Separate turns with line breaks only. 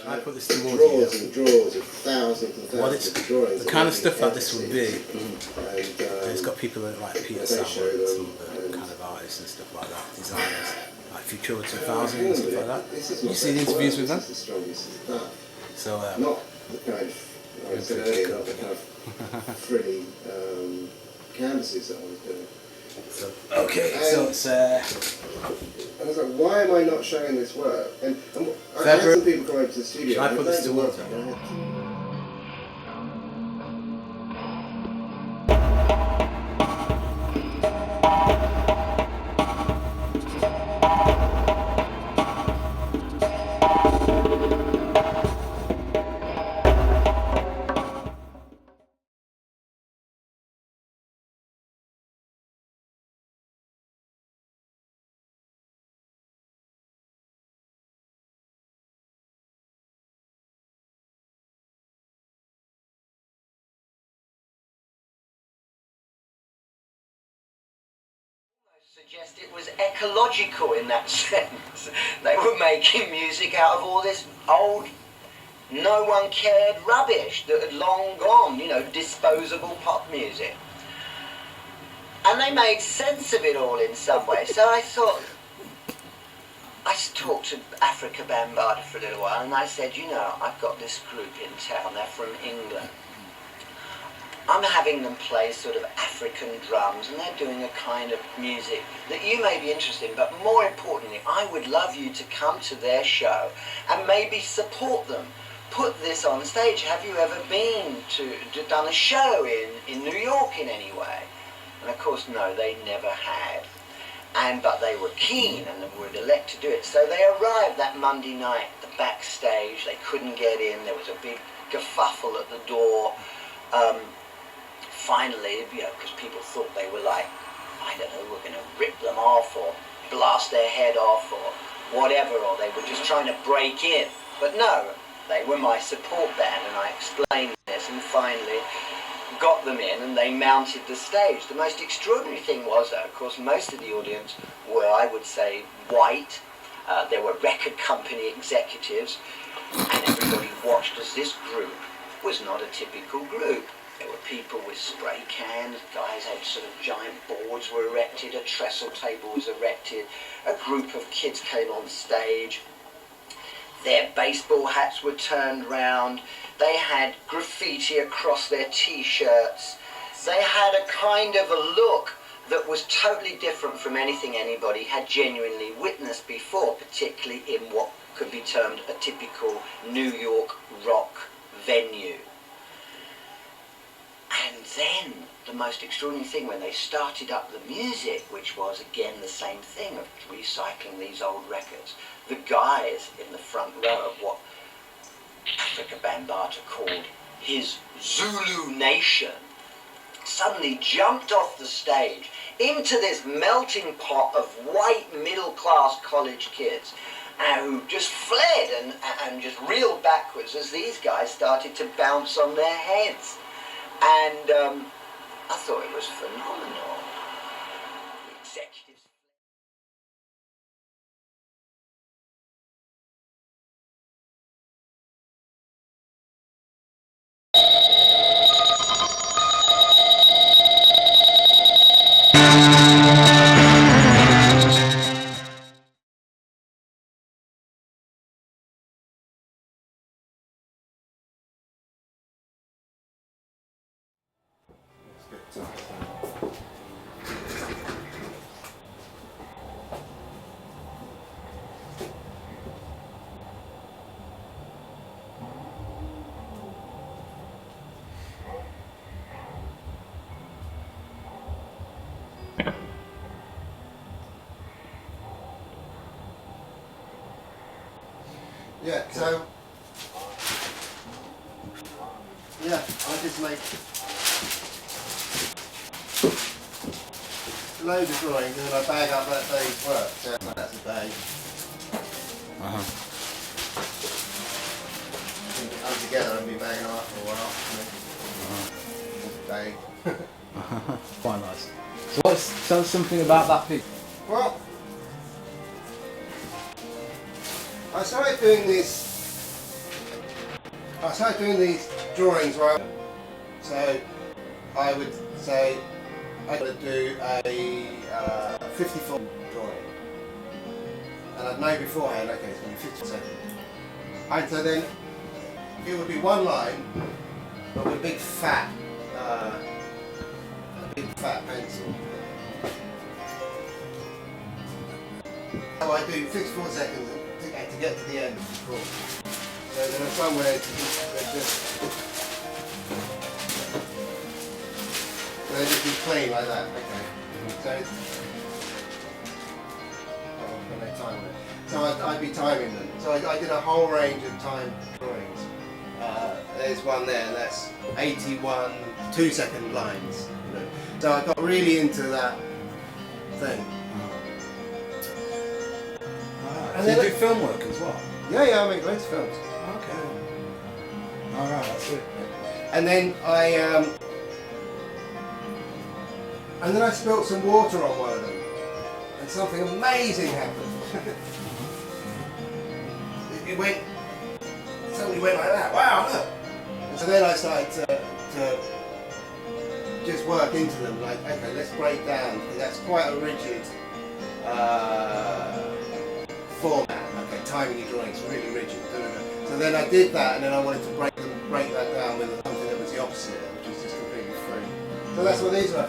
I put this towards
drawers
you.
and drawers of thousands and thousands of drawings.
The kind of stuff like this would be.
And
it's got people like Peter Saville and some kind of artists and stuff like that, designers, like Futura 2000 and stuff like that. You see the interviews with them? So,
not the kind of, I said earlier, not the kind of frilly canvases that I was doing.
So, okay, so it's.
I was like, why am I not showing this work? And I had some people come over to the studio.
Should I put this to work?
Suggest it was ecological in that sense. They were making music out of all this old, no one cared rubbish that had long gone, you know, disposable pop music. And they made sense of it all in some way. So I thought, I talked to Africa Bambaataa for a little while and I said, you know, I've got this group in town, they're from England. I'm having them play sort of African drums and they're doing a kind of music that you may be interested in, but more importantly, I would love you to come to their show and maybe support them. Put this on stage. Have you ever been to done a show in New York in any way? And of course, no, they never had. But they were keen and would elect to do it. So they arrived that Monday night at the backstage. They couldn't get in. There was a big kerfuffle at the door. Finally, you know, because people thought they were like, I don't know, we're going to rip them off or blast their head off or whatever, or they were just trying to break in. But no, they were my support band, and I explained this, and finally got them in, and they mounted the stage. The most extraordinary thing was, though, of course, most of the audience were, I would say, white. There were record company executives, and everybody watched as this group was not a typical group. There were people with spray cans, guys had sort of giant boards were erected, a trestle table was erected, a group of kids came on stage, their baseball hats were turned round, they had graffiti across their t-shirts, they had a kind of a look that was totally different from anything anybody had genuinely witnessed before, particularly in what could be termed a typical New York rock venue. And then the most extraordinary thing, when they started up the music, which was again the same thing of recycling these old records, the guys in the front row of what Africa Bambaataa called his Zulu Nation suddenly jumped off the stage into this melting pot of white middle-class college kids who just fled and just reeled backwards as these guys started to bounce on their heads. And I thought it was phenomenal. The executives.
Yeah, so yeah, I just make loads of drawings and then I bag up that day's work. So that's a day. I'm together and be bagging them up for a while. Day.
Quite nice. So tell us something about that piece.
Well, I started doing this I started doing these drawings right. So I would say I would do a 54 drawing, and I'd know beforehand. Okay, it's going to be 50 seconds. And so then it would be one line, but with a big fat pencil. So I do 54 seconds to get to the end of the course. So there are some where they just be clean like that. Okay. So it's, when they time it. So I'd be timing them. So I did a whole range of time drawings. There's one there, and that's 81 2-second lines. You know. So I got really into that thing.
And so you do film work as well?
Yeah, I make loads of films.
Okay. Alright, that's it.
And then I spilt some water on one of them, and something amazing happened. it suddenly went like that. Wow, look! And so then I started to just work into them, like, okay, let's break down, because that's quite a rigid format. Okay, timing your drawings, really rigid. So then I did that, and then I wanted to break that down with something that was the opposite, which was just completely free. So that's what these were.